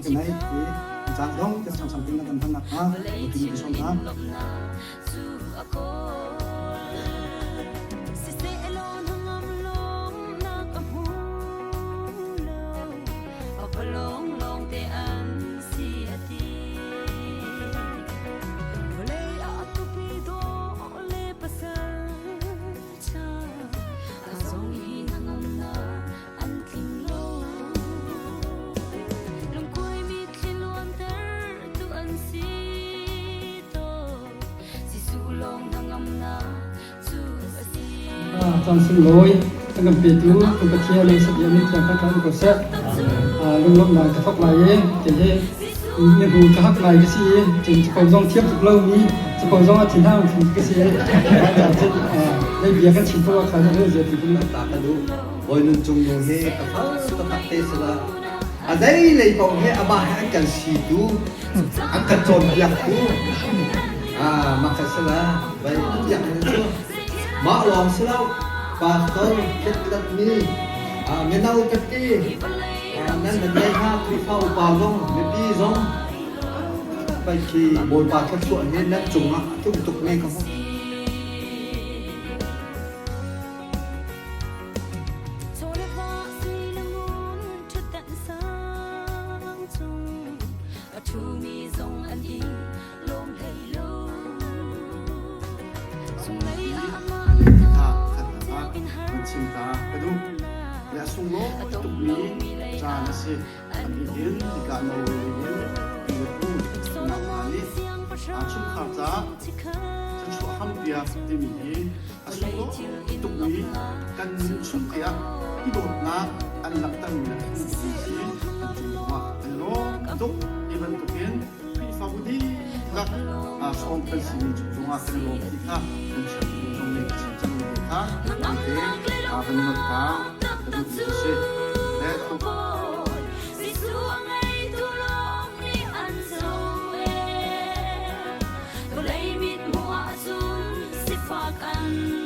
cái này thì dạng đông cái sản phẩm là cần phân nặng ha một cái gì ha trong xin lỗi các bạn biết luôn các bạn chia lên sự kiện này trong các cái sẽ luôn lúc nào các phát lại thì như dù các phát lại cái gì chỉ còn dòng tiếp tục lâu đi chỉ còn dòng chỉ thao thì cái gì đây việc cái chỉ có khả năng giờ thì cũng là ta cái đúng ôi nên chung nhau he cái phát cái phát tê sẽ là đây lấy phòng he bà anh cần xì tu anh cần trộn giặc tu mà cái sẽ là vậy giặc nữa mà lòng sẽ là pastor kết đặt mi mình nào kết đi nên mình đây ha thì phao vào rong mình đi rong vậy thì bồi bà kết suộn nên nên trùng tục này không sung lo tục mi cha na se an hiền thì cả nơi hiền người tu nào ani chung khảo giá chân số ham bia thì mi sung lo tục mi cần chung bia đi đột na an lập tăng mi là gì an chung hoa an lo tục even tục hiền phi phá đi các song phân sinh chung hoa an lo thì khác an chung trong này chỉ trong này khác an thế an mất cả Lấy mít mùa xuân sẽ phá căn